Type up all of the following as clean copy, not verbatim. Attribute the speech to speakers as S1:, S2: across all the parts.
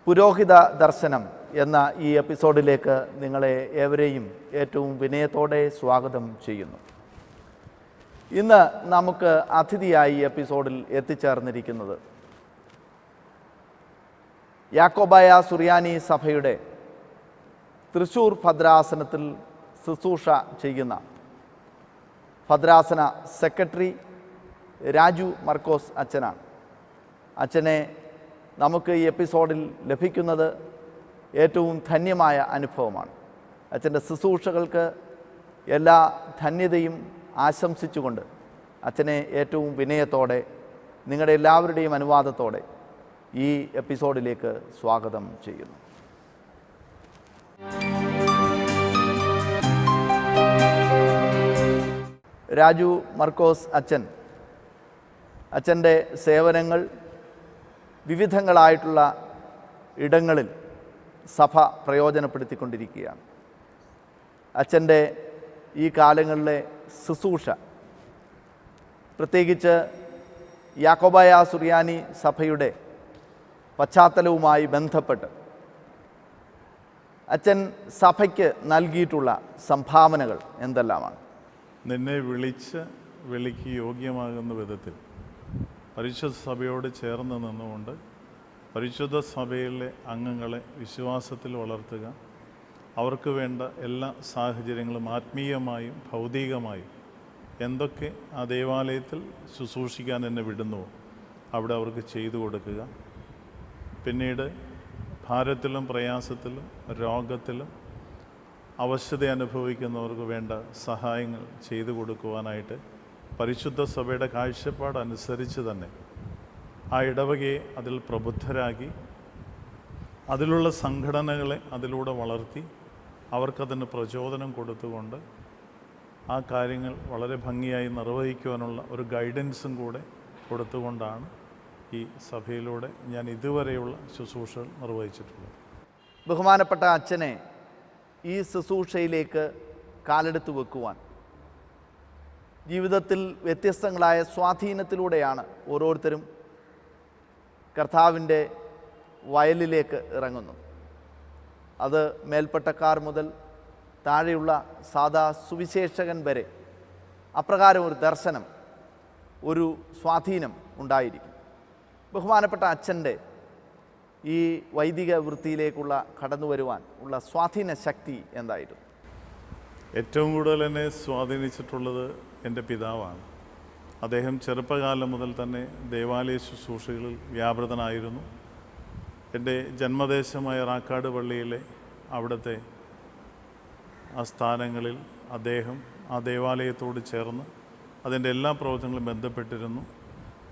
S1: പുരോഹിത ദർശനം എന്ന ഈ എപ്പിസോഡിലേക്ക് നിങ്ങളെ ഏവരെയും ഏറ്റവും വിനയത്തോടെ സ്വാഗതം ചെയ്യുന്നു. ഇന്ന് നമുക്ക് അതിഥിയായി എപ്പിസോഡിൽ എത്തിച്ചേർന്നിരിക്കുന്നത് യാക്കോബായ സുറിയാനി സഭയുടെ തൃശ്ശൂർ ഭദ്രാസനത്തിൽ ശുശ്രൂഷ ചെയ്യുന്ന ഭദ്രാസന സെക്രട്ടറി രാജു മർക്കോസ് അച്ഛനാണ്. അച്ഛനെ നമുക്ക് ഈ എപ്പിസോഡിൽ ലഭിക്കുന്നത് ഏറ്റവും ധന്യമായ അനുഭവമാണ്. അച്ഛൻ്റെ ശുശ്രൂഷകൾക്ക് എല്ലാ ധന്യതയും ആശംസിച്ചുകൊണ്ട് അച്ഛനെ ഏറ്റവും വിനയത്തോടെ നിങ്ങളുടെ എല്ലാവരുടെയും അനുവാദത്തോടെ ഈ എപ്പിസോഡിലേക്ക് സ്വാഗതം ചെയ്യുന്നു. രാജു മർക്കോസ് അച്ഛൻ്റെ സേവനങ്ങൾ വിവിധങ്ങളായിട്ടുള്ള ഇടങ്ങളിൽ സഭ പ്രയോജനപ്പെടുത്തിക്കൊണ്ടിരിക്കുകയാണ്. അച്ഛൻ്റെ ഈ കാലങ്ങളിലെ ശുശ്രൂഷ, പ്രത്യേകിച്ച് യാക്കോബായ സുറിയാനി സഭയുടെ പശ്ചാത്തലവുമായി ബന്ധപ്പെട്ട് അച്ഛൻ സഭയ്ക്ക് നൽകിയിട്ടുള്ള സംഭാവനകൾ എന്തെല്ലാമാണ്?
S2: നിന്നെ വിളിക്ക് യോഗ്യമാകുന്ന വിധത്തിൽ പരിശുദ്ധ സഭയോട് ചേർന്ന് നിന്നുകൊണ്ട് പരിശുദ്ധ സഭയിലെ അംഗങ്ങളെ വിശ്വാസത്തിൽ വളർത്തുക, അവർക്ക് വേണ്ട എല്ലാ സാഹചര്യങ്ങളും ആത്മീയമായും ഭൗതികമായും എന്തൊക്കെ ആ ദേവാലയത്തിൽ ശുശ്രൂഷിക്കാൻ എന്നെ വിടുന്നുവോ അവിടെ അവർക്ക് ചെയ്തു കൊടുക്കുക. പിന്നീട് ഭാരത്തിലും പ്രയാസത്തിലും രോഗത്തിലും അവശത അനുഭവിക്കുന്നവർക്ക് വേണ്ട സഹായങ്ങൾ ചെയ്തു കൊടുക്കുവാനായിട്ട് പരിശുദ്ധ സഭയുടെ കാഴ്ചപ്പാടനുസരിച്ച് തന്നെ ആ ഇടവകയെ അതിൽ പ്രബുദ്ധരാക്കി അതിലുള്ള സംഘടനകളെ അതിലൂടെ വളർത്തി അവർക്കതിന് പ്രചോദനം കൊടുത്തുകൊണ്ട് ആ കാര്യങ്ങൾ വളരെ ഭംഗിയായി നിർവഹിക്കുവാനുള്ള ഒരു ഗൈഡൻസും കൂടെ കൊടുത്തുകൊണ്ടാണ് ഈ സഭയിലൂടെ ഞാൻ ഇതുവരെയുള്ള ശുശ്രൂഷകൾ നിർവഹിച്ചിട്ടുള്ളത്.
S1: ബഹുമാനപ്പെട്ട അച്ഛനെ ഈ ശുശ്രൂഷയിലേക്ക് കാലെടുത്ത് വെക്കുവാൻ ജീവിതത്തിൽ വ്യത്യസ്തങ്ങളായ സ്വാധീനത്തിലൂടെയാണ് ഓരോരുത്തരും കർത്താവിൻ്റെ വയലിലേക്ക് ഇറങ്ങുന്നത്. അത് മേൽപ്പട്ടക്കാർ മുതൽ താഴെയുള്ള സാധാ സുവിശേഷകൻ വരെ അപ്രകാരം ഒരു ദർശനം, ഒരു സ്വാധീനം ഉണ്ടായിരിക്കും. ബഹുമാനപ്പെട്ട അച്ഛൻ്റെ ഈ വൈദിക വൃത്തിയിലേക്കുള്ള കടന്നു വരുവാൻ ഉള്ള സ്വാധീന ശക്തി എന്തായിരുന്നു?
S2: ഏറ്റവും കൂടുതൽ എന്നെ സ്വാധീനിച്ചിട്ടുള്ളത് എൻ്റെ പിതാവാണ്. അദ്ദേഹം ചെറുപ്പകാലം മുതൽ തന്നെ ദേവാലയ ശുശ്രൂഷകളിൽ വ്യാപൃതനായിരുന്നു. എൻ്റെ ജന്മദേശമായ റാക്കാട് പള്ളിയിലെ അവിടുത്തെ ആ സ്ഥാനങ്ങളിൽ അദ്ദേഹം ആ ദേവാലയത്തോട് ചേർന്ന് അതിൻ്റെ എല്ലാ പ്രവർത്തനങ്ങളും ബന്ധപ്പെട്ടിരുന്നു.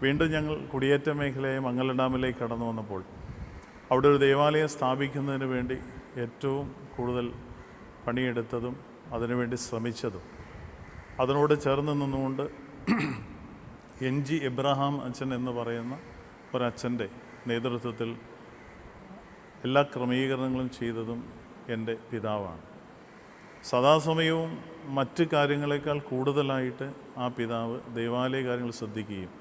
S2: വീണ്ടും ഞങ്ങൾ കുടിയേറ്റ മേഖലയായ മംഗലം ഡാമിലേക്ക് കടന്നു വന്നപ്പോൾ അവിടെ ഒരു ദേവാലയം സ്ഥാപിക്കുന്നതിന് വേണ്ടി ഏറ്റവും കൂടുതൽ പണിയെടുത്തതും അതിനുവേണ്ടി ശ്രമിച്ചതും അതിനോട് ചേർന്ന് നിന്നുകൊണ്ട് NG എബ്രഹാം അച്ഛൻ എന്ന് പറയുന്ന ഒരച്ഛൻ്റെ നേതൃത്വത്തിൽ എല്ലാ ക്രമീകരണങ്ങളും ചെയ്തതും എൻ്റെ പിതാവാണ്. സദാസമയവും മറ്റ് കാര്യങ്ങളെക്കാൾ കൂടുതലായിട്ട് ആ പിതാവ് ദേവാലയ കാര്യങ്ങൾ ശ്രദ്ധിക്കുകയും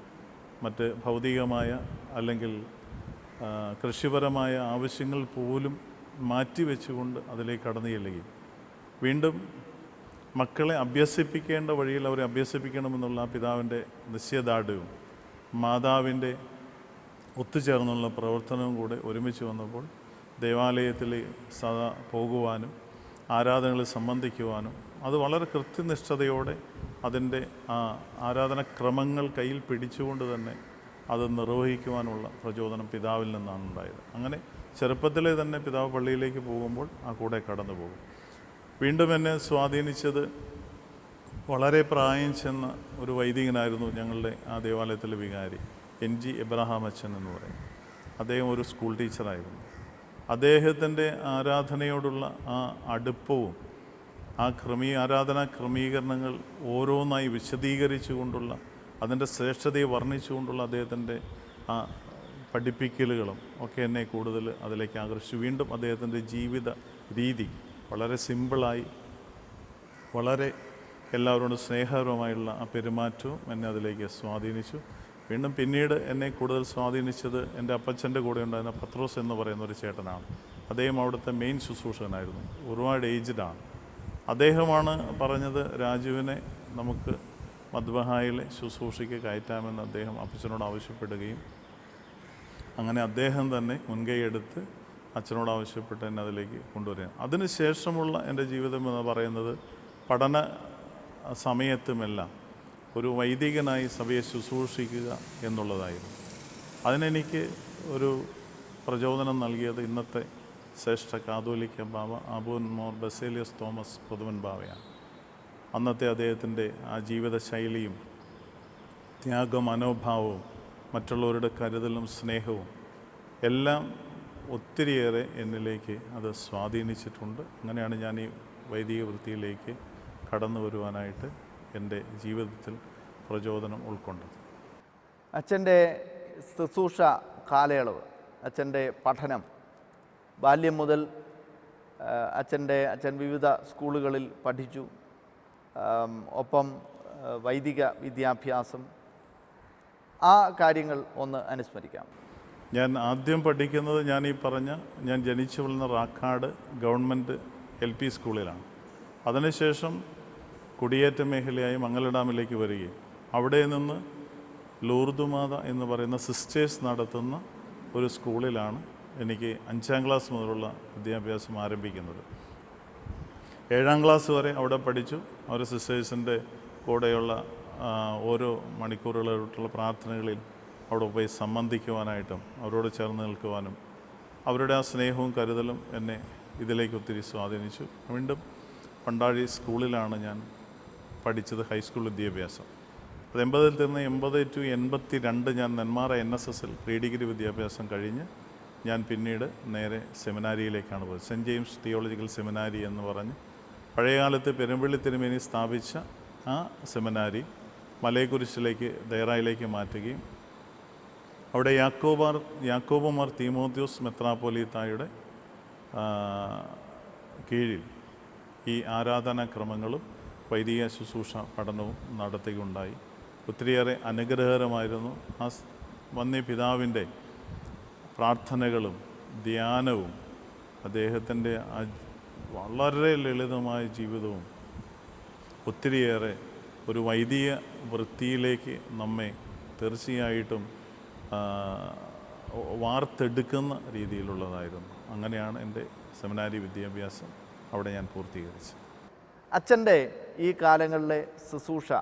S2: മറ്റ് ഭൗതികമായ അല്ലെങ്കിൽ കൃഷിപരമായ ആവശ്യങ്ങൾ പോലും മാറ്റിവെച്ചുകൊണ്ട് അതിലേക്ക് കടന്നു ചെല്ലുകയും വീണ്ടും മക്കളെ അഭ്യസിപ്പിക്കേണ്ട വഴിയിൽ അവരെ അഭ്യസിപ്പിക്കണമെന്നുള്ള പിതാവിൻ്റെ നിശ്ചയദാർഢ്യവും മാതാവിൻ്റെ ഒത്തുചേർന്നുള്ള പ്രവർത്തനവും കൂടെ ഒരുമിച്ച് വന്നപ്പോൾ ദേവാലയത്തിൽ സദാ പോകുവാനും ആരാധനകളിൽ സംബന്ധിക്കുവാനും അത് വളരെ കൃത്യനിഷ്ഠതയോടെ അതിൻ്റെ ആ ആരാധനക്രമങ്ങൾ കയ്യിൽ പിടിച്ചുകൊണ്ട് തന്നെ അത് നിർവഹിക്കുവാനുള്ള പ്രചോദനം പിതാവിൽ നിന്നാണ് ഉണ്ടായത്. അങ്ങനെ ചെറുപ്പത്തിലെ തന്നെ പിതാവ് പള്ളിയിലേക്ക് പോകുമ്പോൾ ആ കൂടെ കടന്നു പോകും. വീണ്ടും എന്നെ സ്വാധീനിച്ചത് വളരെ പ്രായം ചെന്ന ഒരു വൈദികനായിരുന്നു ഞങ്ങളുടെ ആ ദേവാലയത്തിലെ വികാരി NG എബ്രഹാം അച്ഛൻ എന്ന് പറയും. അദ്ദേഹം ഒരു സ്കൂൾ ടീച്ചറായിരുന്നു. അദ്ദേഹത്തിൻ്റെ ആരാധനയോടുള്ള ആ അടുപ്പവും ആ ആരാധനാ ക്രമീകരണങ്ങൾ ഓരോന്നായി വിശദീകരിച്ചു കൊണ്ടുള്ള അതിൻ്റെ ശ്രേഷ്ഠതയെ വർണ്ണിച്ചുകൊണ്ടുള്ള അദ്ദേഹത്തിൻ്റെ ആ പഠിപ്പിക്കലുകളും ഒക്കെ എന്നെ കൂടുതൽ അതിലേക്ക് ആകർഷിച്ചു. വീണ്ടും അദ്ദേഹത്തിൻ്റെ ജീവിത രീതി വളരെ സിമ്പിളായി വളരെ എല്ലാവരോടും സ്നേഹപരമായുള്ള ആ പെരുമാറ്റവും എന്നെ അതിലേക്ക് സ്വാധീനിച്ചു. വീണ്ടും പിന്നീട് എന്നെ കൂടുതൽ സ്വാധീനിച്ചത് എൻ്റെ അപ്പച്ചൻ്റെ കൂടെ ഉണ്ടായിരുന്ന പത്രോസ് എന്ന് പറയുന്ന ഒരു ചേട്ടനാണ്. അദ്ദേഹം അവിടുത്തെ മെയിൻ ശുശ്രൂഷകനായിരുന്നു. ഒരുപാട് ഏജ്ഡാണ്. അദ്ദേഹമാണ് പറഞ്ഞത്, രാജുവിനെ നമുക്ക് മദ്ബഹായിലെ ശുശ്രൂഷയ്ക്ക് കയറ്റാമെന്ന് അദ്ദേഹം അപ്പച്ചനോട് ആവശ്യപ്പെടുകയും അങ്ങനെ അദ്ദേഹം തന്നെ മുൻകൈ എടുത്ത് അച്ഛനോട് ആവശ്യപ്പെട്ട് എന്നെ അതിലേക്ക് കൊണ്ടുവരിക. അതിനുശേഷമുള്ള എൻ്റെ ജീവിതം എന്ന് പറയുന്നത് പഠന സമയത്തുമെല്ലാം ഒരു വൈദികനായി സഭയെ ശുശ്രൂഷിക്കുക എന്നുള്ളതായിരുന്നു. അതിനെനിക്ക് ഒരു പ്രചോദനം നൽകിയത് ഇന്നത്തെ ശ്രേഷ്ഠ കാതോലിക്ക ബാവ അബൂൻ മോർ ബസേലിയസ് തോമസ് പൊതുവൻ ബാവയാണ്. അന്നത്തെ അദ്ദേഹത്തിൻ്റെ ആ ജീവിത ശൈലിയും ത്യാഗ മനോഭാവവും മറ്റുള്ളവരുടെ കരുതലും സ്നേഹവും എല്ലാം ഒത്തിരിയേറെ എന്നിലേക്ക് അത് സ്വാധീനിച്ചിട്ടുണ്ട്. അങ്ങനെയാണ് ഞാൻ ഈ വൈദിക വൃത്തിയിലേക്ക് കടന്നു വരുവാനായിട്ട് എൻ്റെ ജീവിതത്തിൽ പ്രചോദനം ഉൾക്കൊണ്ടത്.
S1: അച്ഛൻ്റെ ശുശ്രൂഷ കാലയളവ്, അച്ഛൻ്റെ പഠനം, ബാല്യം മുതൽ അച്ഛൻ വിവിധ സ്കൂളുകളിൽ പഠിച്ചു. ഒപ്പം വൈദിക വിദ്യാഭ്യാസം, ആ കാര്യങ്ങൾ ഒന്ന് അനുസ്മരിക്കാം.
S2: ഞാൻ ആദ്യം പഠിക്കുന്നത് ഞാൻ ജനിച്ചു വളർന്ന റാക്കാട് ഗവൺമെൻറ് LP സ്കൂളിലാണ്. അതിനുശേഷം കുടിയേറ്റ മേഖലയായി മംഗലഡാമിലേക്ക് വരികയും അവിടെ നിന്ന് ലൂർദുമാത എന്ന് പറയുന്ന സിസ്റ്റേഴ്സ് നടത്തുന്ന ഒരു സ്കൂളിലാണ് എനിക്ക് 5ാം ക്ലാസ് മുതലുള്ള വിദ്യാഭ്യാസം ആരംഭിക്കുന്നത്. 7ാം ക്ലാസ് വരെ അവിടെ പഠിച്ചു. അവർ സിസ്റ്റേഴ്സിൻ്റെ കൂടെയുള്ള ഓരോ മണിക്കൂറുകളായിട്ടുള്ള പ്രാർത്ഥനകളിൽ അവിടെ പോയി സംബന്ധിക്കുവാനായിട്ടും അവരോട് ചേർന്ന് നിൽക്കുവാനും അവരുടെ ആ സ്നേഹവും കരുതലും എന്നെ ഇതിലേക്ക് ഒത്തിരി സ്വാധീനിച്ചു. വീണ്ടും പണ്ടാഴി സ്കൂളിലാണ് ഞാൻ പഠിച്ചത് ഹൈസ്കൂൾ വിദ്യാഭ്യാസം. അത് 80-ൽ തീർന്ന് 80 to 82 ഞാൻ നെന്മാറ NSSൽ പ്രീ ഡിഗ്രി വിദ്യാഭ്യാസം കഴിഞ്ഞ് ഞാൻ പിന്നീട് നേരെ സെമിനാരിയിലേക്കാണ് പോയത്. സെൻറ്റ് ജെയിംസ് തിയോളജിക്കൽ സെമിനാരി എന്ന് പറഞ്ഞ് പഴയകാലത്ത് പെരുമ്പള്ളി തിരുമേനി സ്ഥാപിച്ച ആ സെമിനാരി മലയക്കുരിശിലേക്ക് ദയറായിലേക്ക് മാറ്റുകയും അവിടെ യാക്കോബമാർ തീമോത്തിയോസ് മെത്രാപ്പോലീത്തായുടെ കീഴിൽ ഈ ആരാധനാക്രമങ്ങളും വൈദിക ശുശ്രൂഷ പഠനവും നടത്തുകയുണ്ടായി. ഒത്തിരിയേറെ അനുഗ്രഹകരമായിരുന്നു. ആ വന്യപിതാവിൻ്റെ പ്രാർത്ഥനകളും ധ്യാനവും അദ്ദേഹത്തിൻ്റെ വളരെ ലളിതമായ ജീവിതവും ഒത്തിരിയേറെ ഒരു വൈദിക വൃത്തിയിലേക്ക് നമ്മെ തീർച്ചയായിട്ടും വാർത്തെടുക്കുന്ന രീതിയിലുള്ളതായിരുന്നു. അങ്ങനെയാണ് എൻ്റെ സെമിനാരി വിദ്യാഭ്യാസം അവിടെ ഞാൻ പൂർത്തീകരിച്ചത്.
S1: അച്ഛൻ്റെ ഈ കാലങ്ങളിലെ ശുശ്രൂഷ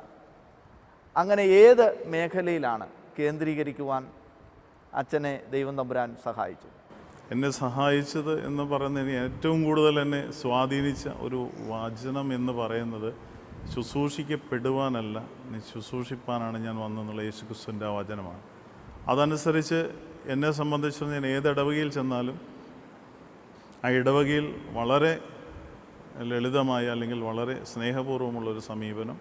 S1: അങ്ങനെ ഏത് മേഖലയിലാണ് കേന്ദ്രീകരിക്കുവാൻ അച്ഛനെ ദൈവം തമ്പുരാൻ സഹായിച്ചു?
S2: എന്നെ സഹായിച്ചത് എന്ന് പറയുന്നതിന് ഏറ്റവും കൂടുതൽ എന്നെ സ്വാധീനിച്ച ഒരു വചനം എന്ന് പറയുന്നത് ശുശ്രൂഷിക്കപ്പെടുവാനല്ല, നീ ശുശ്രൂഷിപ്പാനാണ് ഞാൻ വന്നെന്നുള്ള യേശുക്രിസ്തുവിൻ്റെ ആ വചനമാണ്. അതനുസരിച്ച് എന്നെ സംബന്ധിച്ച് ഞാൻ ഏത് ഇടവകയിൽ ചെന്നാലും ആ ഇടവകയിൽ വളരെ ലളിതമായ അല്ലെങ്കിൽ വളരെ സ്നേഹപൂർവ്വമുള്ളൊരു സമീപനം,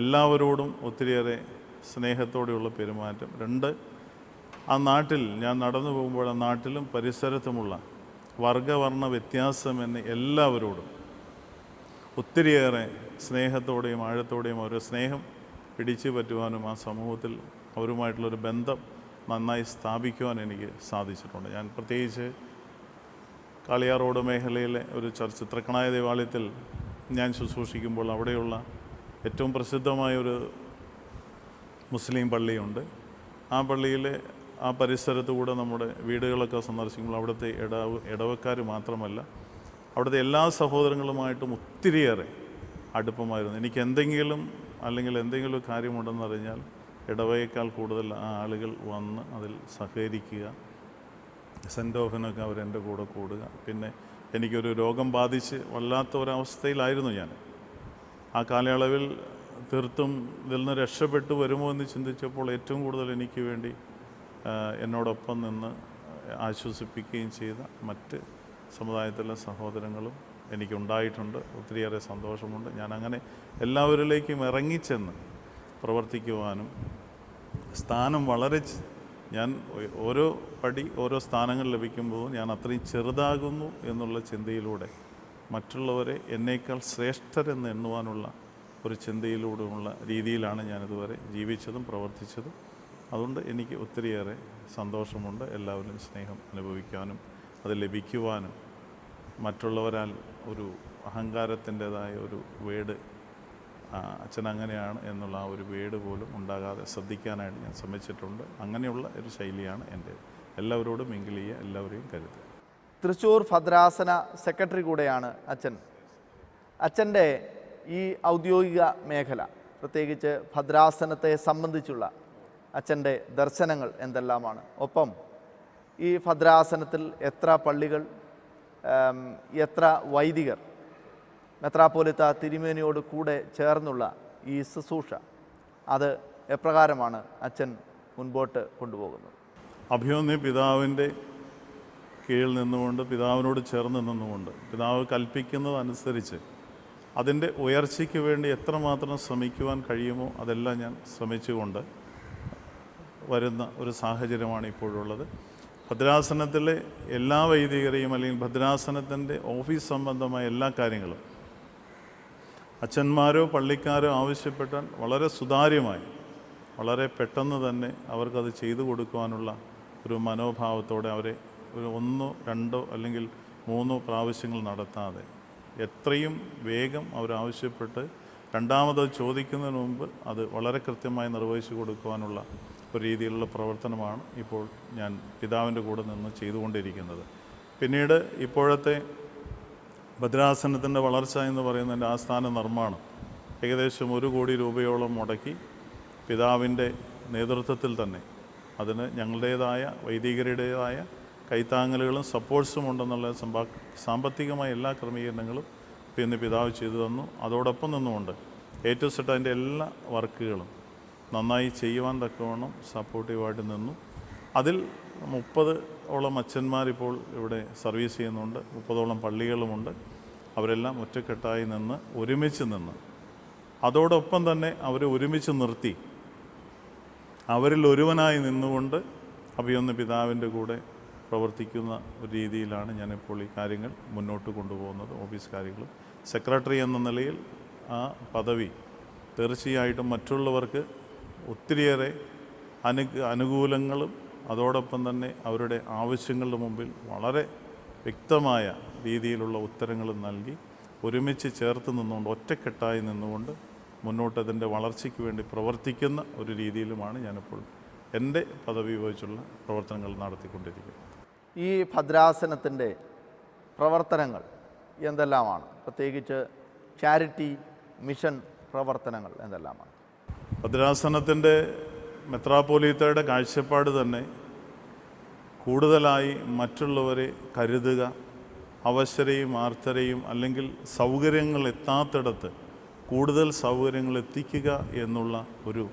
S2: എല്ലാവരോടും ഒത്തിരിയേറെ സ്നേഹത്തോടെയുള്ള പെരുമാറ്റം. 2, ആ നാട്ടിൽ ഞാൻ നടന്നു പോകുമ്പോൾ ആ നാട്ടിലും പരിസരത്തുമുള്ള വർഗവർണ്ണ വ്യത്യാസമെന്ന് എല്ലാവരോടും ഒത്തിരിയേറെ സ്നേഹത്തോടെയും ആഴത്തോടെയും ഒരു സ്നേഹം പിടിച്ചു പറ്റുവാനും ആ സമൂഹത്തിൽ അവരുമായിട്ടുള്ളൊരു ബന്ധം നന്നായി സ്ഥാപിക്കുവാൻ എനിക്ക് സാധിച്ചിട്ടുണ്ട്. ഞാൻ പ്രത്യേകിച്ച് കാളിയാർ റോഡ് മേഖലയിലെ ഒരു ചർച്ച് തൃക്കണായ ദേവാലയത്തിൽ ഞാൻ ശുശ്രൂഷിക്കുമ്പോൾ അവിടെയുള്ള ഏറ്റവും പ്രസിദ്ധമായൊരു മുസ്ലിം പള്ളിയുണ്ട്. ആ പള്ളിയിലെ ആ പരിസരത്തു കൂടെ നമ്മുടെ വീടുകളൊക്കെ സന്ദർശിക്കുമ്പോൾ അവിടുത്തെ ഇടവക്കാർ മാത്രമല്ല അവിടുത്തെ എല്ലാ സഹോദരങ്ങളുമായിട്ടും ഒത്തിരിയേറെ അടുപ്പമായിരുന്നു. എനിക്ക് എന്തെങ്കിലും കാര്യമുണ്ടെന്നറിഞ്ഞാൽ ഇടവയേക്കാൾ കൂടുതൽ ആ ആളുകൾ വന്ന് അതിൽ സഹകരിക്കുക. സെൻറ്റ് ഓഫിനൊക്കെ അവരെൻ്റെ കൂടെ കൂടുക. പിന്നെ എനിക്കൊരു രോഗം ബാധിച്ച് വല്ലാത്ത ഒരവസ്ഥയിലായിരുന്നു ഞാൻ. ആ കാലയളവിൽ തീർത്തും ഇതിൽ നിന്ന് രക്ഷപ്പെട്ടു വരുമോ എന്ന് ചിന്തിച്ചപ്പോൾ ഏറ്റവും കൂടുതൽ എനിക്ക് വേണ്ടി എന്നോടൊപ്പം നിന്ന് ആശ്വസിപ്പിക്കുകയും ചെയ്ത മറ്റ് സമുദായത്തിലെ സഹോദരങ്ങളും എനിക്കുണ്ടായിട്ടുണ്ട്. ഒത്തിരിയേറെ സന്തോഷമുണ്ട്. ഞാനങ്ങനെ എല്ലാവരിലേക്കും ഇറങ്ങിച്ചെന്ന് പ്രവർത്തിക്കുവാനും സ്ഥാനം ഞാൻ ഓരോ പടി ഓരോ സ്ഥാനങ്ങൾ ലഭിക്കുമ്പോൾ ഞാൻ അത്രയും ചെറുതാകുന്നു എന്നുള്ള ചിന്തയിലൂടെ മറ്റുള്ളവരെ എന്നേക്കാൾ ശ്രേഷ്ഠരെന്ന് എണ്ണുവാനുള്ള ഒരു ചിന്തയിലൂടെയുള്ള രീതിയിലാണ് ഞാനിതുവരെ ജീവിച്ചതും പ്രവർത്തിച്ചതും. അതുകൊണ്ട് എനിക്ക് ഒത്തിരിയേറെ സന്തോഷമുണ്ട്. എല്ലാവരും സ്നേഹം അനുഭവിക്കാനും അത് ലഭിക്കുവാനും മറ്റുള്ളവരാൽ ഒരു അഹങ്കാരത്തിൻ്റെതായ ഒരു വേട് അച്ഛൻ അങ്ങനെയാണ് എന്നുള്ള ആ ഒരു വേട് പോലും ഉണ്ടാകാതെ ശ്രദ്ധിക്കാനായിട്ട് ഞാൻ ശ്രമിച്ചിട്ടുണ്ട്. അങ്ങനെയുള്ള ഒരു ശൈലിയാണ് എൻ്റെ. എല്ലാവരോടും മിങ്കിൾ ചെയ്യുക, എല്ലാവരെയും കരുതുക.
S1: തൃശ്ശൂർ ഭദ്രാസന സെക്രട്ടറി കൂടെയാണ് അച്ഛൻ. അച്ഛൻ്റെ ഈ ഔദ്യോഗിക മേഖല, പ്രത്യേകിച്ച് ഭദ്രാസനത്തെ സംബന്ധിച്ചുള്ള അച്ഛൻ്റെ ദർശനങ്ങൾ എന്തെല്ലാമാണ്? ഒപ്പം ഈ ഭദ്രാസനത്തിൽ എത്ര പള്ളികൾ, എത്ര വൈദികർ, മെത്രാപ്പോലിത്ത തിരുമേനിയോട് കൂടെ ചേർന്നുള്ള ഈ ശുശ്രൂഷ, അത് എപ്രകാരമാണ് അച്ഛൻ മുൻപോട്ട് കൊണ്ടുപോകുന്നത്?
S2: അഭിമന്യ പിതാവിൻ്റെ കീഴിൽ നിന്നുകൊണ്ട്, പിതാവിനോട് ചേർന്ന് നിന്നുകൊണ്ട്, പിതാവ് കൽപ്പിക്കുന്നതനുസരിച്ച് അതിൻ്റെ ഉയർച്ചയ്ക്ക് വേണ്ടി എത്രമാത്രം ശ്രമിക്കുവാൻ കഴിയുമോ അതെല്ലാം ഞാൻ ശ്രമിച്ചുകൊണ്ട് വരുന്ന ഒരു സാഹചര്യമാണ് ഇപ്പോഴുള്ളത്. ഭദ്രാസനത്തിലെ എല്ലാ വൈദികരെയും അല്ലെങ്കിൽ ഭദ്രാസനത്തിൻ്റെ ഓഫീസ് സംബന്ധമായ എല്ലാ കാര്യങ്ങളും അച്ഛന്മാരോ പള്ളിക്കാരോ ആവശ്യപ്പെട്ടാൽ വളരെ സുതാര്യമായി, വളരെ പെട്ടെന്ന് തന്നെ അവർക്കത് ചെയ്തു കൊടുക്കുവാനുള്ള ഒരു മനോഭാവത്തോടെ അവരെ ഒരു 1, 2 അല്ലെങ്കിൽ 3 പ്രാവശ്യങ്ങൾ നടത്താതെ എത്രയും വേഗം അവരാവശ്യപ്പെട്ട് രണ്ടാമത് ചോദിക്കുന്നതിന് മുമ്പ് അത് വളരെ കൃത്യമായി നിർവഹിച്ചു കൊടുക്കുവാനുള്ള ഒരു രീതിയിലുള്ള പ്രവർത്തനമാണ് ഇപ്പോൾ ഞാൻ പിതാവിൻ്റെ കൂടെ നിന്ന് ചെയ്തുകൊണ്ടിരിക്കുന്നത്. പിന്നീട് ഇപ്പോഴത്തെ ഭദ്രാസനത്തിൻ്റെ വളർച്ച എന്ന് പറയുന്നതിൻ്റെ ആസ്ഥാന നിർമ്മാണം ഏകദേശം 1 കോടി രൂപയോളം മുടക്കി പിതാവിൻ്റെ നേതൃത്വത്തിൽ തന്നെ അതിന് ഞങ്ങളുടേതായ വൈദികരുടേതായ കൈത്താങ്ങലുകളും സപ്പോർട്ട്സും ഉണ്ടെന്നുള്ള സാമ്പത്തികമായ എല്ലാ ക്രമീകരണങ്ങളും പിന്നെ പിതാവ് ചെയ്തു തന്നു. അതോടൊപ്പം നിന്നുകൊണ്ട് A to Z അതിൻ്റെ എല്ലാ വർക്കുകളും നന്നായി ചെയ്യുവാൻ തക്കവണ്ണം സപ്പോർട്ടീവായിട്ട് നിന്നു. അതിൽ 30ഓളം അച്ഛന്മാരിപ്പോൾ ഇവിടെ സർവീസ് ചെയ്യുന്നുണ്ട്. 30ഓളം പള്ളികളുമുണ്ട്. അവരെല്ലാം ഒറ്റക്കെട്ടായി നിന്ന് ഒരുമിച്ച് നിന്ന് അതോടൊപ്പം തന്നെ അവരെ ഒരുമിച്ച് നിർത്തി അവരിൽ ഒരുവനായി നിന്നുകൊണ്ട് അഭിമന്യ പിതാവിൻ്റെ കൂടെ പ്രവർത്തിക്കുന്ന ഒരു രീതിയിലാണ് ഞാനിപ്പോൾ ഈ കാര്യങ്ങൾ മുന്നോട്ട് കൊണ്ടുപോകുന്നത്. ഓഫീസ് കാര്യങ്ങളും സെക്രട്ടറി എന്ന നിലയിൽ ആ പദവി തീർച്ചയായിട്ടും മറ്റുള്ളവർക്ക് ഒത്തിരിയേറെ അനുകൂലങ്ങളും അതോടൊപ്പം തന്നെ അവരുടെ ആവശ്യങ്ങളുടെ മുമ്പിൽ വളരെ വ്യക്തമായ രീതിയിലുള്ള ഉത്തരങ്ങളും നൽകി ഒരുമിച്ച് ചേർത്ത് നിന്നുകൊണ്ട് ഒറ്റക്കെട്ടായി നിന്നുകൊണ്ട് മുന്നോട്ട് അതിൻ്റെ വളർച്ചയ്ക്ക് വേണ്ടി പ്രവർത്തിക്കുന്ന ഒരു രീതിയിലുമാണ് ഞാനിപ്പോൾ എൻ്റെ പദവി ഉപയോഗിച്ചുള്ള പ്രവർത്തനങ്ങൾ നടത്തിക്കൊണ്ടിരിക്കുന്നത്.
S1: ഈ ഭദ്രാസനത്തിൻ്റെ പ്രവർത്തനങ്ങൾ എന്തെല്ലാമാണ്? പ്രത്യേകിച്ച് ചാരിറ്റി മിഷൻ പ്രവർത്തനങ്ങൾ എന്തെല്ലാമാണ്?
S2: ഭദ്രാസനത്തിൻ്റെ മെത്രാപ്പോലീത്തയുടെ കാഴ്ചപ്പാട് തന്നെ കൂടുതലായി മറ്റുള്ളവരെ കരുതുക, അവശരെയും ആർത്തരെയും അല്ലെങ്കിൽ സൗകര്യങ്ങൾ എത്താത്തിടത്ത് കൂടുതൽ സൗകര്യങ്ങൾ എത്തിക്കുക എന്നുള്ള ഒരു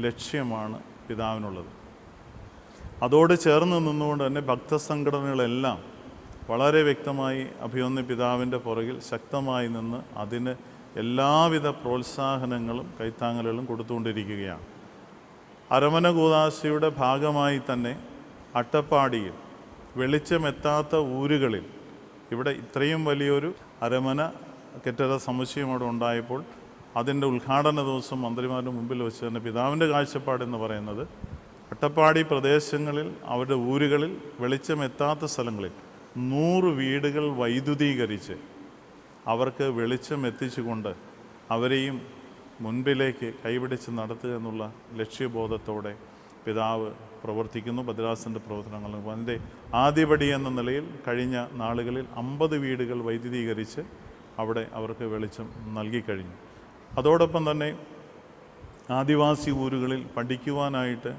S2: ലക്ഷ്യമാണ് പിതാവിനുള്ളത്. അതോട് ചേർന്ന് നിന്നുകൊണ്ട് തന്നെ ഭക്തസംഘടനകളെല്ലാം വളരെ വ്യക്തമായി അഭിമന്യ പിതാവിൻ്റെ പുറകിൽ ശക്തമായി നിന്ന് അതിന് എല്ലാവിധ പ്രോത്സാഹനങ്ങളും കൈത്താങ്ങലുകളും കൊടുത്തുകൊണ്ടിരിക്കുകയാണ്. അരമന കൂദാശയുടെ ഭാഗമായി തന്നെ അട്ടപ്പാടിയിൽ വെളിച്ചമെത്താത്ത ഊരുകളിൽ ഇവിടെ ഇത്രയും വലിയൊരു അരമന കെട്ടിട സമുച്ചയം അവിടെ ഉണ്ടായപ്പോൾ അതിൻ്റെ ഉദ്ഘാടന ദിവസം മന്ത്രിമാരുടെ മുമ്പിൽ വെച്ച് തന്നെ പിതാവിൻ്റെ കാഴ്ചപ്പാടെന്ന് പറയുന്നത് അട്ടപ്പാടി പ്രദേശങ്ങളിൽ അവരുടെ ഊരുകളിൽ വെളിച്ചമെത്താത്ത സ്ഥലങ്ങളിൽ 100 വീടുകൾ വൈദ്യുതീകരിച്ച് അവർക്ക് വെളിച്ചം എത്തിച്ചുകൊണ്ട് അവരെയും മുൻപിലേക്ക് കൈപിടിച്ച് നടത്തുക എന്നുള്ള ലക്ഷ്യബോധത്തോടെ പിതാവ് പ്രവർത്തിക്കുന്നു. ഭദ്രാസനത്തിൻ്റെ പ്രവർത്തനങ്ങൾ അതിൻ്റെ ആദ്യപടി എന്ന നിലയിൽ കഴിഞ്ഞ നാളുകളിൽ 50 വീടുകൾ വൈദ്യുതീകരിച്ച് അവിടെ അവർക്ക് വെളിച്ചം നൽകിക്കഴിഞ്ഞു. അതോടൊപ്പം തന്നെ ആദിവാസി ഊരുകളിൽ പഠിക്കുവാനായിട്ട്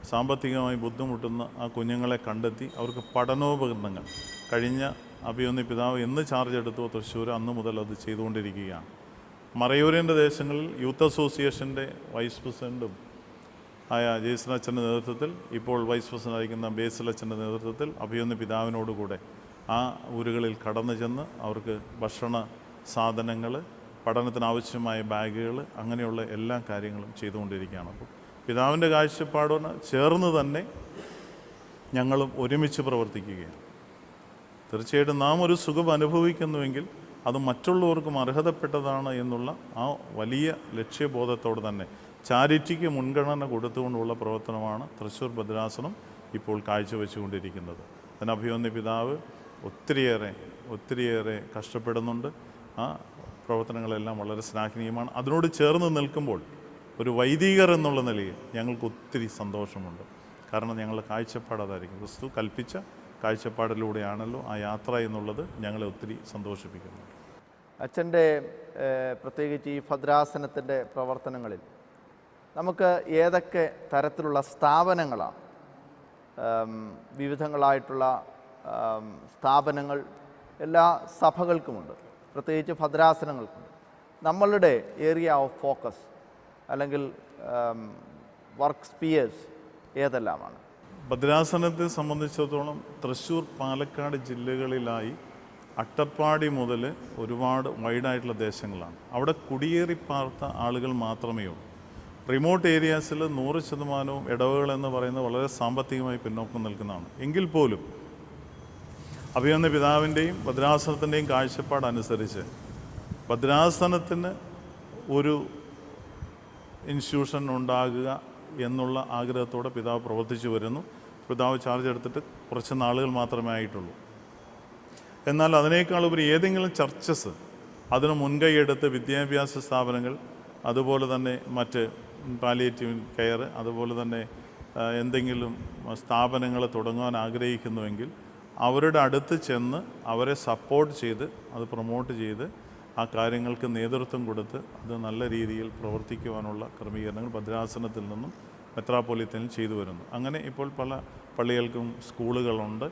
S2: സാമ്പത്തികമായി ബുദ്ധിമുട്ടുന്ന ആ കുഞ്ഞുങ്ങളെ കണ്ടെത്തി അവർക്ക് പഠനോപകരണങ്ങൾ കഴിഞ്ഞ അഭിമന്യ പിതാവ് എന്ന് ചാർജ് എടുത്തോ തൃശ്ശൂർ അന്ന് മുതൽ അത് ചെയ്തുകൊണ്ടിരിക്കുകയാണ്. മറയൂരിൻ്റെ ദേശങ്ങളിൽ യൂത്ത് അസോസിയേഷൻ്റെ വൈസ് പ്രസിഡൻറ്റും ആയ ജെയ്സലച്ഛൻ്റെ നേതൃത്വത്തിൽ ഇപ്പോൾ വൈസ് പ്രസിഡൻ്റായിരിക്കുന്ന ബേസിലച്ഛൻ്റെ നേതൃത്വത്തിൽ അഭിമന്യ പിതാവിനോടുകൂടെ ആ ഊരുകളിൽ കടന്നു ചെന്ന് അവർക്ക് ഭക്ഷണ സാധനങ്ങൾ, പഠനത്തിനാവശ്യമായ ബാഗുകൾ, അങ്ങനെയുള്ള എല്ലാ കാര്യങ്ങളും ചെയ്തുകൊണ്ടിരിക്കുകയാണ്. അപ്പോൾ പിതാവിൻ്റെ കാഴ്ചപ്പാടോട് ചേർന്ന് തന്നെ ഞങ്ങളും ഒരുമിച്ച് പ്രവർത്തിക്കുകയാണ്. തീർച്ചയായിട്ടും നാം ഒരു സുഖം അനുഭവിക്കുന്നുവെങ്കിൽ അത് മറ്റുള്ളവർക്കും അർഹതപ്പെട്ടതാണ് എന്നുള്ള ആ വലിയ ലക്ഷ്യബോധത്തോടെ തന്നെ ചാരിറ്റിക്ക് മുൻഗണന കൊടുത്തുകൊണ്ടുള്ള പ്രവർത്തനമാണ് തൃശ്ശൂർ ഭദ്രാസനം ഇപ്പോൾ കാഴ്ചവെച്ചുകൊണ്ടിരിക്കുന്നത്. അതിന് അഭിമന്യ പിതാവ് ഒത്തിരിയേറെ കഷ്ടപ്പെടുന്നുണ്ട്. ആ പ്രവർത്തനങ്ങളെല്ലാം വളരെ ശ്ലാഘനീയമാണ്. അതിനോട് ചേർന്ന് നിൽക്കുമ്പോൾ ഒരു വൈദികർ എന്നുള്ള നിലയിൽ ഞങ്ങൾക്ക് ഒത്തിരി സന്തോഷമുണ്ട്. കാരണം ഞങ്ങളുടെ കാഴ്ചപ്പാട് അതായിരിക്കും. ക്രിസ്തു കൽപ്പിച്ച കാഴ്ചപ്പാടിലൂടെയാണല്ലോ ആ യാത്ര എന്നുള്ളത് ഞങ്ങളെ ഒത്തിരി സന്തോഷിപ്പിക്കുന്നുണ്ട്.
S1: അച്ഛൻ്റെ പ്രത്യേകിച്ച് ഈ ഭദ്രാസനത്തിൻ്റെ പ്രവർത്തനങ്ങളിൽ നമുക്ക് ഏതൊക്കെ തരത്തിലുള്ള സ്ഥാപനങ്ങളാണ്, വിവിധങ്ങളായിട്ടുള്ള സ്ഥാപനങ്ങൾ എല്ലാ സഭകൾക്കുമുണ്ട്, പ്രത്യേകിച്ച് ഭദ്രാസനങ്ങൾക്കുണ്ട്. നമ്മളുടെ ഏരിയ ഓഫ് ഫോക്കസ് അല്ലെങ്കിൽ വർക്ക് സ്പിയേഴ്സ് ഏതെല്ലാമാണ്?
S2: ഭദ്രാസനത്തെ സംബന്ധിച്ചിടത്തോളം തൃശ്ശൂർ, പാലക്കാട് ജില്ലകളിലായി അട്ടപ്പാടി മുതൽ ഒരുപാട് വൈഡായിട്ടുള്ള ദേശങ്ങളാണ്. അവിടെ കുടിയേറി പാർത്ത ആളുകൾ മാത്രമേ ഉള്ളൂ. റിമോട്ട് ഏരിയാസിൽ 100% ഇടവകൾ എന്ന് പറയുന്നത് വളരെ സാമ്പത്തികമായി പിന്നോക്കം നിൽക്കുന്നതാണ്. എങ്കിൽ പോലും അഭിമന്യ പിതാവിൻ്റെയും ഭദ്രാസനത്തിൻ്റെയും കാഴ്ചപ്പാടനുസരിച്ച് ഭദ്രാസനത്തിന് ഒരു ഇൻസ്റ്റിറ്റ്യൂഷൻ ഉണ്ടാകുക എന്നുള്ള ആഗ്രഹത്തോടെ പിതാവ് പ്രവർത്തിച്ചു വരുന്നു. പിതാവ് ചാർജ് എടുത്തിട്ട് കുറച്ച് നാളുകൾ മാത്രമേ ആയിട്ടുള്ളൂ. എന്നാൽ അതിനേക്കാളുപരി ഏതെങ്കിലും ചർച്ചസ് അതിന് മുൻകൈയെടുത്ത് വിദ്യാഭ്യാസ സ്ഥാപനങ്ങൾ, അതുപോലെ തന്നെ മറ്റ് പാലിയേറ്റീവ് കെയർ, അതുപോലെ തന്നെ എന്തെങ്കിലും സ്ഥാപനങ്ങൾ തുടങ്ങാൻ ആഗ്രഹിക്കുന്നുവെങ്കിൽ അവരുടെ അടുത്ത് ചെന്ന് അവരെ സപ്പോർട്ട് ചെയ്ത് അത് പ്രൊമോട്ട് ചെയ്ത് ആ കാര്യങ്ങൾക്ക് നേതൃത്വം കൊടുത്ത് അത് നല്ല രീതിയിൽ പ്രവർത്തിക്കുവാനുള്ള ക്രമീകരണങ്ങൾ ഭദ്രാസനത്തിൽ നിന്നും മെത്രാപ്പൊലീത്തനിൽ ചെയ്തു വരുന്നു. അങ്ങനെ ഇപ്പോൾ പല പള്ളികൾക്കും സ്കൂളുകളുണ്ട്.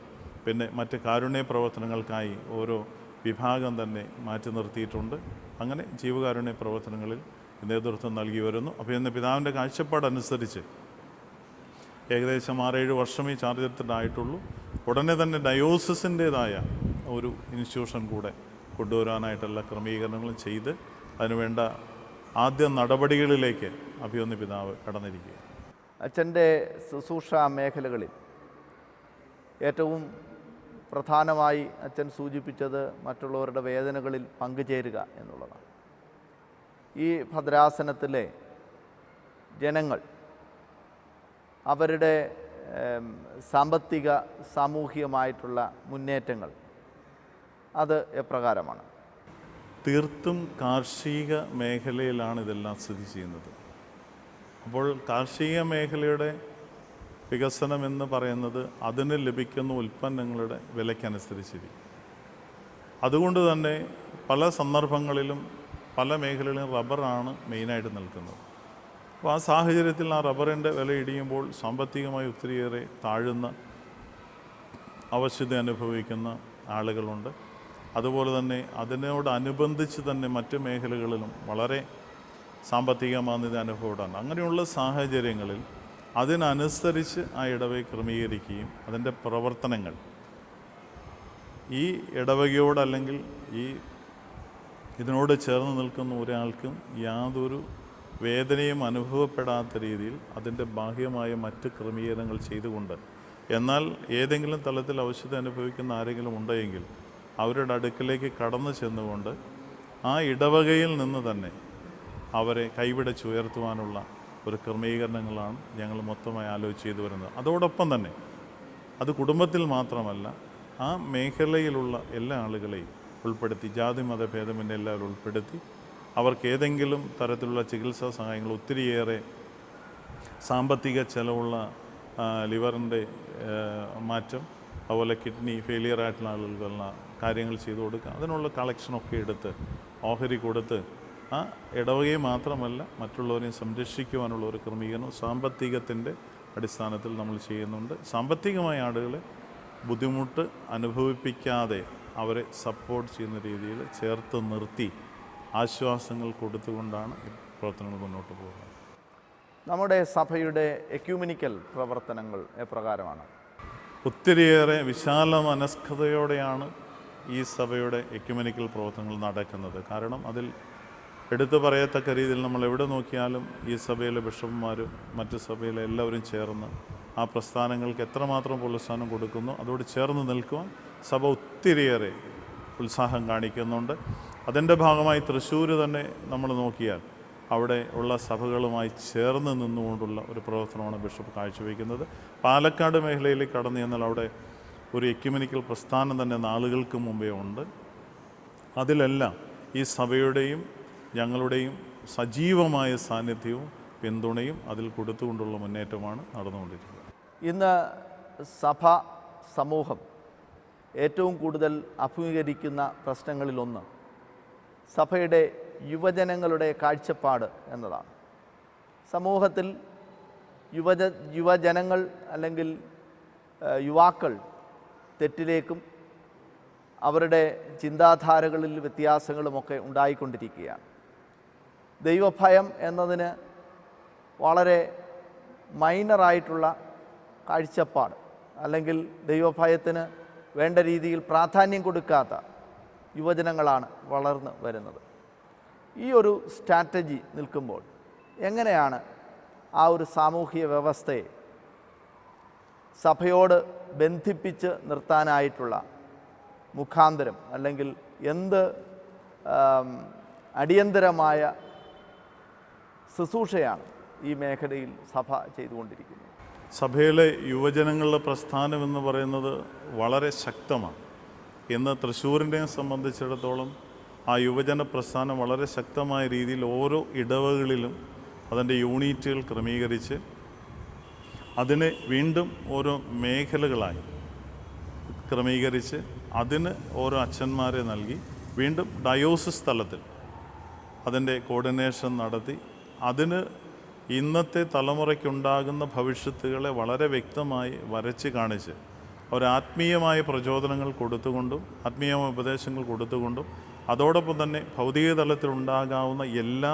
S2: പിന്നെ മറ്റ് കാരുണ്യ പ്രവർത്തനങ്ങൾക്കായി ഓരോ വിഭാഗം തന്നെ മാറ്റി നിർത്തിയിട്ടുണ്ട്. അങ്ങനെ ജീവകാരുണ്യ പ്രവർത്തനങ്ങളിൽ നേതൃത്വം നൽകി വരുന്നു. അപ്പോൾ ഇന്ന് പിതാവിൻ്റെ കാഴ്ചപ്പാടനുസരിച്ച് ഏകദേശം 6-7 വർഷമേ ചാർജ് എടുത്തിട്ടായിട്ടുള്ളൂ. ഉടനെ തന്നെ ഡയോസിസിൻ്റേതായ ഒരു ഇൻസ്റ്റിറ്റ്യൂഷൻ കൂടെ കൊണ്ടുവരാനായിട്ടുള്ള ക്രമീകരണങ്ങളും ചെയ്ത് അതിനുവേണ്ട ആദ്യ നടപടികളിലേക്ക് അഭിമന്യ പിതാവ് കടന്നിരിക്കുക.
S1: അച്ഛൻ്റെ ശുശ്രൂഷ മേഖലകളിൽ ഏറ്റവും പ്രധാനമായി അച്ഛൻ സൂചിപ്പിച്ചത് മറ്റുള്ളവരുടെ വേദനകളിൽ പങ്കുചേരുക എന്നുള്ളതാണ്. ഈ ഭദ്രാസനത്തിലെ ജനങ്ങൾ അവരുടെ സാമ്പത്തിക സാമൂഹികമായിട്ടുള്ള മുന്നേറ്റങ്ങൾ അത് എപ്രകാരമാണ്?
S2: തീർത്തും കാർഷിക മേഖലയിലാണ് ഇതെല്ലാം സ്ഥിതി ചെയ്യുന്നത്. അപ്പോൾ കാർഷിക മേഖലയുടെ വികസനം എന്ന് പറയുന്നത് അതിന് ലഭിക്കുന്ന ഉൽപ്പന്നങ്ങളുടെ വിലയ്ക്കനുസരിച്ചിരിക്കും. അതുകൊണ്ട് തന്നെ പല സന്ദർഭങ്ങളിലും പല മേഖലകളിലും റബ്ബറാണ് മെയിനായിട്ട് നിൽക്കുന്നത്. അപ്പോൾ ആ സാഹചര്യത്തിൽ ആ റബ്ബറിൻ്റെ വില ഇടിയുമ്പോൾ സാമ്പത്തികമായി ഒത്തിരിയേറെ താഴുന്ന അവശത അനുഭവിക്കുന്ന ആളുകളുണ്ട്. അതുപോലെ തന്നെ അതിനോടനുബന്ധിച്ച് തന്നെ മറ്റ് മേഖലകളിലും വളരെ സാമ്പത്തിക മാന്ദ്യത അനുഭവപ്പെടാണ്. അങ്ങനെയുള്ള സാഹചര്യങ്ങളിൽ അതിനനുസരിച്ച് ആ ഇടവകയെ ക്രമീകരിക്കുകയും അതിൻ്റെ പ്രവർത്തനങ്ങൾ ഈ ഇടവകയോടല്ലെങ്കിൽ ഇതിനോട് ചേർന്ന് നിൽക്കുന്ന ഒരാൾക്കും യാതൊരു വേദനയും അനുഭവപ്പെടാത്ത രീതിയിൽ അതിൻ്റെ ബാഹ്യമായ മറ്റ് ക്രമീകരണങ്ങൾ ചെയ്തുകൊണ്ട്, എന്നാൽ ഏതെങ്കിലും തലത്തിൽ അവശത അനുഭവിക്കുന്ന ആരെങ്കിലും ഉണ്ടെങ്കിൽ അവരുടെ അടുക്കിലേക്ക് കടന്നു ചെന്നുകൊണ്ട് ആ ഇടവകയിൽ നിന്ന് തന്നെ അവരെ കൈപിടിച്ചുയർത്തുവാനുള്ള ഒരു ക്രമീകരണങ്ങളാണ് ഞങ്ങൾ മൊത്തമായി ആലോചിച്ച് ചെയ്തു വരുന്നത്. അതോടൊപ്പം തന്നെ അത് കുടുംബത്തിൽ മാത്രമല്ല ആ മേഖലയിലുള്ള എല്ലാ ആളുകളെയും ഉൾപ്പെടുത്തി, ജാതി മതഭേദമെന്നെ എല്ലാവരും ഉൾപ്പെടുത്തി അവർക്ക് ഏതെങ്കിലും തരത്തിലുള്ള ചികിത്സാ സഹായങ്ങൾ, ഒത്തിരിയേറെ സാമ്പത്തിക ചെലവുള്ള ലിവറിൻ്റെ മാറ്റം, അതുപോലെ കിഡ്നി ഫെയിലിയർ ആയിട്ടുള്ള ആളുകളുള്ള കാര്യങ്ങൾ ചെയ്തു കൊടുക്കുക. അതിനുള്ള കളക്ഷനൊക്കെ എടുത്ത് ഓഹരി കൊടുത്ത് ആ ഇടവകയെ മാത്രമല്ല മറ്റുള്ളവരെയും സംരക്ഷിക്കുവാനുള്ള ഒരു ക്രമീകരണം സാമ്പത്തികത്തിൻ്റെ അടിസ്ഥാനത്തിൽ നമ്മൾ ചെയ്യുന്നുണ്ട്. സാമ്പത്തികമായ ആളുകളെ ബുദ്ധിമുട്ട് അനുഭവിപ്പിക്കാതെ അവരെ സപ്പോർട്ട് ചെയ്യുന്ന രീതിയിൽ ചേർത്ത് നിർത്തി ആശ്വാസങ്ങൾ കൊടുത്തുകൊണ്ടാണ് ഈ പ്രവർത്തനങ്ങൾ മുന്നോട്ട് പോകുന്നത്.
S1: നമ്മുടെ സഭയുടെ എക്യൂമെനിക്കൽ പ്രവർത്തനങ്ങൾ എപ്രകാരമാണ്?
S2: ഒത്തിരിയേറെ വിശാല മനസ്കതയോടെയാണ് ഈ സഭയുടെ എക്യുമെനിക്കൽ പ്രവർത്തനങ്ങൾ നടക്കുന്നത്. കാരണം അതിൽ എടുത്തു പറയത്തക്ക രീതിയിൽ നമ്മൾ എവിടെ നോക്കിയാലും ഈ സഭയിലെ ബിഷപ്പുമാരും മറ്റ് സഭയിലെ എല്ലാവരും ചേർന്ന് ആ പ്രസ്ഥാനങ്ങൾക്ക് എത്രമാത്രം പ്രോത്സാഹനം കൊടുക്കുന്നു അതോട് ചേർന്ന് നിൽക്കുവാൻ സഭ ഒത്തിരിയേറെ ഉത്സാഹം കാണിക്കുന്നുണ്ട്. അതിൻ്റെ ഭാഗമായി തൃശ്ശൂർ തന്നെ നമ്മൾ നോക്കിയാൽ അവിടെ ഉള്ള സഭകളുമായി ചേർന്ന് നിന്നുകൊണ്ടുള്ള ഒരു പ്രവർത്തനമാണ് ബിഷപ്പ് കാഴ്ചവെക്കുന്നത്. പാലക്കാട് മേഖലയിലേക്ക് കടന്നു ചെന്നാൽ അവിടെ ഒരു എക്യുമെനിക്കൽ പ്രസ്ഥാനം തന്നെ നാളുകൾക്ക് മുമ്പേ ഉണ്ട്. അതിലെല്ലാം ഈ സഭയുടെയും ഞങ്ങളുടെയും സജീവമായ സാന്നിധ്യവും പിന്തുണയും അതിൽ കൊടുത്തുകൊണ്ടുള്ള മുന്നേറ്റമാണ് നടന്നുകൊണ്ടിരിക്കുന്നത്.
S1: ഇന്ന് സഭ സമൂഹം ഏറ്റവും കൂടുതൽ അഭിമുഖീകരിക്കുന്ന പ്രശ്നങ്ങളിലൊന്ന് സഭയുടെ യുവജനങ്ങളുടെ കാഴ്ചപ്പാട് എന്നതാണ്. സമൂഹത്തിൽ യുവജനങ്ങൾ അല്ലെങ്കിൽ യുവാക്കൾ തെറ്റിലേക്കും അവരുടെ ചിന്താധാരകളിൽ വ്യത്യാസങ്ങളുമൊക്കെ ഉണ്ടായിക്കൊണ്ടിരിക്കുകയാണ്. ദൈവഭയം എന്നതിന് വളരെ മൈനറായിട്ടുള്ള കാഴ്ചപ്പാട് അല്ലെങ്കിൽ ദൈവഭയത്തിന് വേണ്ട രീതിയിൽ പ്രാധാന്യം കൊടുക്കാത്ത യുവജനങ്ങളാണ് വളർന്നു വരുന്നത്. ഈ ഒരു സ്ട്രാറ്റജി നിൽക്കുമ്പോൾ എങ്ങനെയാണ് ആ ഒരു സാമൂഹിക വ്യവസ്ഥയെ സഭയോട് ബന്ധിപ്പിച്ച് നിർത്താനായിട്ടുള്ള മുഖാന്തരം അല്ലെങ്കിൽ എന്ത് അടിയന്തരമായ ശുശ്രൂഷയാണ് ഈ മേഖലയിൽ സഭ ചെയ്തുകൊണ്ടിരിക്കുന്നത്?
S2: സഭയിലെ യുവജനങ്ങളുടെ പ്രസ്ഥാനം എന്ന് പറയുന്നത് വളരെ ശക്തമാണ്. ഇന്ന് തൃശ്ശൂരിനെ സംബന്ധിച്ചിടത്തോളം ആ യുവജന പ്രസ്ഥാനം വളരെ ശക്തമായ രീതിയിൽ ഓരോ ഇടവകളിലും അതിൻ്റെ യൂണിറ്റുകൾ ക്രമീകരിച്ച് അതിനെ വീണ്ടും ഓരോ മേഖലകളായി ക്രമീകരിച്ച് അതിന് ഓരോ അച്ഛന്മാരെ നൽകി വീണ്ടും ഡയോസിസ് തലത്തിൽ അതിൻ്റെ കോർഡിനേഷൻ നടത്തി അതിന് ഇന്നത്തെ തലമുറയ്ക്കുണ്ടാകുന്ന ഭവിഷ്യത്തുകളെ വളരെ വ്യക്തമായി വരച്ച് കാണിച്ച് ഒരാത്മീയമായ പ്രചോദനങ്ങൾ കൊടുത്തുകൊണ്ടും ആത്മീയമായ ഉപദേശങ്ങൾ കൊടുത്തുകൊണ്ടും അതോടൊപ്പം തന്നെ ഭൗതിക തലത്തിലുണ്ടാകാവുന്ന എല്ലാ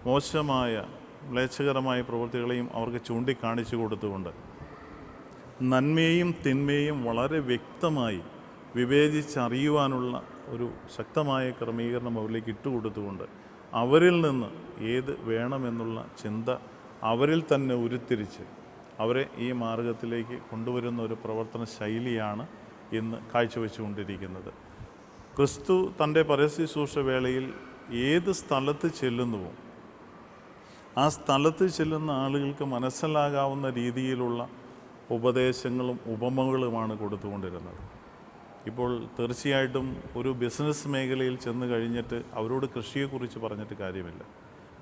S2: മോശമായ മ്ലേച്ഛകരമായ പ്രവൃത്തികളെയും അവർക്ക് ചൂണ്ടിക്കാണിച്ചു കൊടുത്തുകൊണ്ട് നന്മയെയും തിന്മയെയും വളരെ വ്യക്തമായി വിവേചിച്ചറിയുവാനുള്ള ഒരു ശക്തമായ ക്രമീകരണം അവരിലേക്ക് ഇട്ടുകൊടുത്തുകൊണ്ട് അവരിൽ നിന്ന് ഏത് വേണമെന്നുള്ള ചിന്ത അവരിൽ തന്നെ ഉരുത്തിരിച്ച് അവരെ ഈ മാർഗത്തിലേക്ക് കൊണ്ടുവരുന്ന ഒരു പ്രവർത്തന ശൈലിയാണ് ഇന്ന് കാഴ്ചവെച്ചുകൊണ്ടിരിക്കുന്നത്. ക്രിസ്തു തൻ്റെ പരസ്യശുശ്രൂഷ വേളയിൽ ഏത് സ്ഥലത്ത് ചെല്ലുന്നുവോ ആ സ്ഥലത്ത് ചെല്ലുന്ന ആളുകൾക്ക് മനസ്സിലാകാവുന്ന രീതിയിലുള്ള ഉപദേശങ്ങളും ഉപമകളുമാണ് കൊടുത്തുകൊണ്ടിരുന്നത്. ഇപ്പോൾ തീർച്ചയായിട്ടും ഒരു ബിസിനസ് മേഖലയിൽ ചെന്ന് കഴിഞ്ഞിട്ട് അവരോട് കൃഷിയെക്കുറിച്ച് പറഞ്ഞിട്ട് കാര്യമില്ല.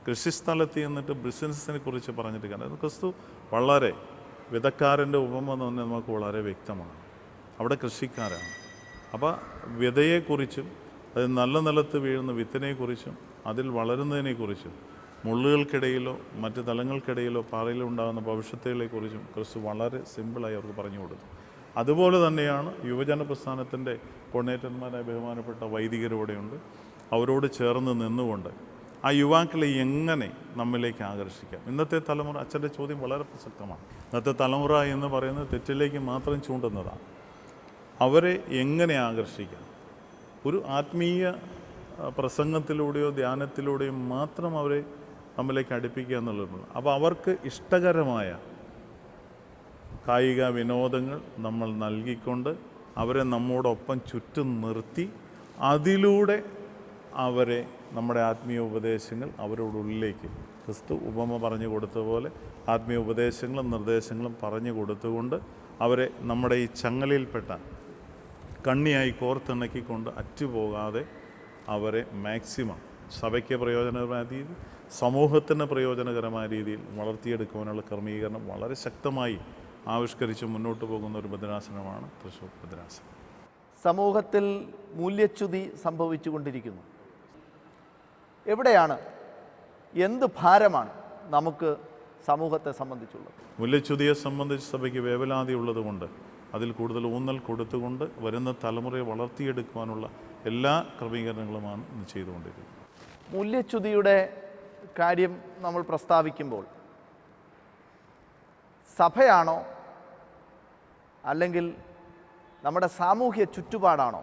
S2: കൃഷിസ്ഥലത്ത് ചെന്നിട്ട് ബിസിനസ്സിനെ കുറിച്ച് പറഞ്ഞിട്ട് കാര്യം. ക്രിസ്തു വളരെ വിതക്കാരൻ്റെ ഉപമ തന്നെ നമുക്ക് വളരെ വ്യക്തമാണ്. അവിടെ കൃഷിക്കാരാണ്. അപ്പോൾ വിതയെക്കുറിച്ചും അത് നല്ല നിലത്ത് വീഴുന്ന വിത്തിനെക്കുറിച്ചും അതിൽ വളരുന്നതിനെക്കുറിച്ചും മുള്ളുകൾക്കിടയിലോ മറ്റ് തലങ്ങൾക്കിടയിലോ പാറയിലോ ഉണ്ടാകുന്ന ഭവിഷ്യത്തുകളെക്കുറിച്ചും ക്രിസ്തു വളരെ സിമ്പിളായി അവർക്ക് പറഞ്ഞു കൊടുത്തു. അതുപോലെ തന്നെയാണ് യുവജന പ്രസ്ഥാനത്തിൻ്റെ കോർഡിനേറ്റർമാരായ ബഹുമാനപ്പെട്ട വൈദികരോടെയുണ്ട്. അവരോട് ചേർന്ന് നിന്നുകൊണ്ട് ആ യുവാക്കളെ എങ്ങനെ നമ്മിലേക്ക് ആകർഷിക്കാം. ഇന്നത്തെ തലമുറ, അച്ഛൻ്റെ ചോദ്യം വളരെ പ്രസക്തമാണ്. ഇന്നത്തെ തലമുറ എന്ന് പറയുന്നത് തെറ്റിലേക്ക് മാത്രം ചൂണ്ടുന്നതാണ്. അവരെ എങ്ങനെ ആകർഷിക്കാം? ഒരു ആത്മീയ പ്രസംഗത്തിലൂടെയോ ധ്യാനത്തിലൂടെയോ മാത്രം അവരെ നമ്മിലേക്ക് അടുപ്പിക്കുക എന്നുള്ളതാണ്. അപ്പോൾ അവർക്ക് ഇഷ്ടകരമായ കായിക വിനോദങ്ങൾ നമ്മൾ നൽകിക്കൊണ്ട് അവരെ നമ്മോടൊപ്പം ചുറ്റും നിർത്തി അതിലൂടെ അവരെ നമ്മുടെ ആത്മീയ ഉപദേശങ്ങൾ അവരുടെ ഉള്ളിലേക്ക് ക്രിസ്തു ഉപമ പറഞ്ഞു കൊടുത്ത പോലെ ആത്മീയ ഉപദേശങ്ങളും നിർദ്ദേശങ്ങളും പറഞ്ഞു കൊടുത്തുകൊണ്ട് അവരെ നമ്മുടെ ഈ ചങ്ങലയിൽപ്പെട്ട കണ്ണിയായി കോർത്തിണക്കിക്കൊണ്ട് അറ്റുപോകാതെ അവരെ മാക്സിമം സഭയ്ക്ക് പ്രയോജനകരമായ രീതിയിൽ സമൂഹത്തിന് പ്രയോജനകരമായ രീതിയിൽ വളർത്തിയെടുക്കുവാനുള്ള ക്രമീകരണം വളരെ ശക്തമായി ആവിഷ്കരിച്ച് മുന്നോട്ട് പോകുന്ന ഒരു ഭദ്രാസനമാണ് തൃശ്ശൂർ ഭദ്രാസനം.
S1: സമൂഹത്തിൽ മൂല്യച്യുതി സംഭവിച്ചുകൊണ്ടിരിക്കുന്നു. എവിടെയാണ്, എന്ത് ഭാരമാണ് നമുക്ക് സമൂഹത്തെ സംബന്ധിച്ചുള്ളത്?
S2: മൂല്യച്യുതിയെ സംബന്ധിച്ച് സഭയ്ക്ക് വേവലാതി ഉള്ളതുകൊണ്ട് അതിൽ കൂടുതൽ ഊന്നൽ കൊടുത്തുകൊണ്ട് വരുന്ന തലമുറയെ വളർത്തിയെടുക്കുവാനുള്ള എല്ലാ ക്രമീകരണങ്ങളുമാണ് ഇന്ന് ചെയ്തുകൊണ്ടിരിക്കുന്നത്.
S1: മൂല്യച്യുതിയുടെ കാര്യം നമ്മൾ പ്രസ്താവിക്കുമ്പോൾ സഭയാണോ അല്ലെങ്കിൽ നമ്മുടെ സാമൂഹ്യ ചുറ്റുപാടാണോ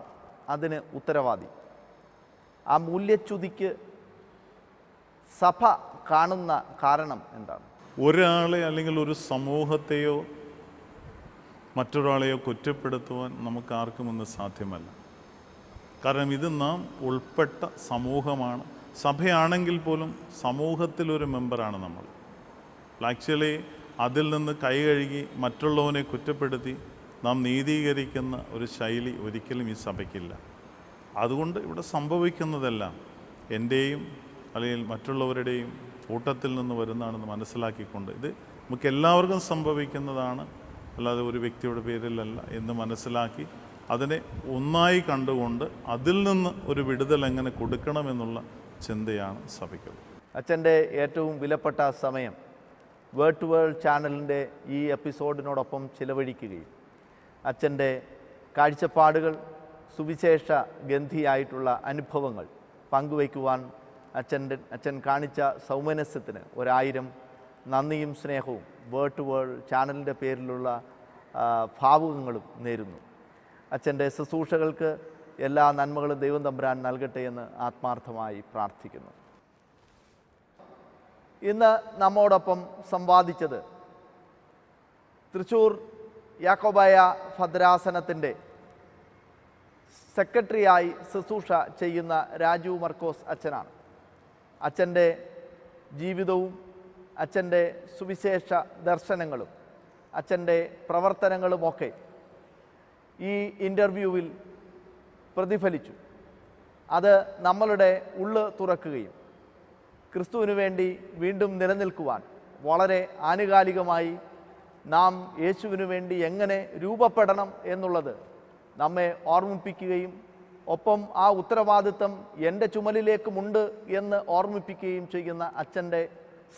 S1: അതിന് ഉത്തരവാദി? ആ മൂല്യച്യുതിക്ക് സഭ കാണുന്ന കാരണം എന്താണ്?
S2: ഒരാളെ അല്ലെങ്കിൽ ഒരു സമൂഹത്തെയോ മറ്റൊരാളെയോ കുറ്റപ്പെടുത്തുവാൻ നമുക്ക് ആർക്കും ഇന്ന് സാധ്യമല്ല. കാരണം ഇത് നാം ഉൾപ്പെട്ട സമൂഹമാണ്, സഭയാണെങ്കിൽ പോലും സമൂഹത്തിലൊരു മെമ്പറാണ് നമ്മൾ. ആക്ച്വലി അതിൽ നിന്ന് കൈ കഴുകി മറ്റുള്ളവനെ കുറ്റപ്പെടുത്തി നാം നീതീകരിക്കുന്ന ഒരു ശൈലി ഒരിക്കലും ഈ സഭയ്ക്കില്ല. അതുകൊണ്ട് ഇവിടെ സംഭവിക്കുന്നതെല്ലാം എൻ്റെയും അല്ലെങ്കിൽ മറ്റുള്ളവരുടെയും കൂട്ടത്തിൽ നിന്ന് വരുന്നതാണെന്ന് മനസ്സിലാക്കിക്കൊണ്ട് ഇത് നമുക്ക് എല്ലാവർക്കും സംഭവിക്കുന്നതാണ്, അല്ലാതെ ഒരു വ്യക്തിയുടെ പേരിലല്ല എന്ന് മനസ്സിലാക്കി അതിനെ ഒന്നായി കണ്ടുകൊണ്ട് അതിൽ നിന്ന് ഒരു വിടുതൽ എങ്ങനെ കൊടുക്കണമെന്നുള്ള ചിന്തയാണ് സഭയ്ക്കുള്ളത്.
S1: അച്ഛൻ്റെ ഏറ്റവും വിലപ്പെട്ട സമയം വേർഡ് ടു വേൾഡ് ചാനലിൻ്റെ ഈ എപ്പിസോഡിനോടൊപ്പം ചിലവഴിക്കുകയും അച്ഛൻ്റെ കാഴ്ചപ്പാടുകൾ, സുവിശേഷ ഗന്ധിയായിട്ടുള്ള അനുഭവങ്ങൾ പങ്കുവയ്ക്കുവാൻ അച്ഛൻ കാണിച്ച സൗമനസ്യത്തിന് 1000 നന്ദിയും സ്നേഹവും വേർഡ് ടു വേൾഡ് ചാനലിൻ്റെ പേരിലുള്ള ഭാവുകങ്ങളും നേരുന്നു. അച്ഛൻ്റെ ശുശ്രൂഷകൾക്ക് എല്ലാ നന്മകളും ദൈവം തമ്പുരാൻ നൽകട്ടെ എന്ന് ആത്മാർത്ഥമായി പ്രാർത്ഥിക്കുന്നു. ഇന്ന് നമ്മോടൊപ്പം സംവാദിച്ചത് തൃശ്ശൂർ യാക്കോബായ ഭദ്രാസനത്തിൻ്റെ സെക്രട്ടറിയായി ശുശ്രൂഷ ചെയ്യുന്ന രാജു മർക്കോസ് അച്ഛനാണ്. അച്ഛൻ്റെ ജീവിതവും അച്ഛൻ്റെ സുവിശേഷ ദർശനങ്ങളും അച്ഛൻ്റെ പ്രവർത്തനങ്ങളുമൊക്കെ ഈ ഇൻ്റർവ്യൂവിൽ പ്രതിഫലിച്ചു. അത് നമ്മളുടെ ഉള്ള് തുറക്കുകയും ക്രിസ്തുവിനു വേണ്ടി വീണ്ടും നിലനിൽക്കുവാൻ വളരെ ആനുകാലികമായി നാം യേശുവിനു വേണ്ടി എങ്ങനെ രൂപപ്പെടണം എന്നുള്ളത് നമ്മെ ഓർമ്മിപ്പിക്കുകയും ഒപ്പം ആ ഉത്തരവാദിത്വം എൻ്റെ ചുമലിലേക്കുമുണ്ട് എന്ന് ഓർമ്മിപ്പിക്കുകയും ചെയ്യുന്ന അച്ഛൻ്റെ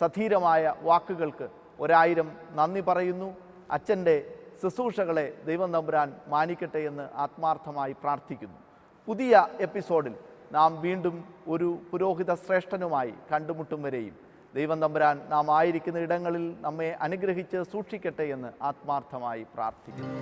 S1: സധീരമായ വാക്കുകൾക്ക് 1000 നന്ദി പറയുന്നു. അച്ഛൻ്റെ ശുശ്രൂഷകളെ ദൈവം തമ്പുരാൻ മാനിക്കട്ടെ എന്ന് ആത്മാർത്ഥമായി പ്രാർത്ഥിക്കുന്നു. പുതിയ എപ്പിസോഡിൽ നാം വീണ്ടും ഒരു പുരോഹിത ശ്രേഷ്ഠനുമായി കണ്ടുമുട്ടും വരെയും ദൈവം തമ്പുരാൻ നാം ആയിരിക്കുന്ന ഇടങ്ങളിൽ നമ്മെ അനുഗ്രഹിച്ച് സൂക്ഷിക്കട്ടെ എന്ന് ആത്മാർത്ഥമായി പ്രാർത്ഥിക്കുന്നു.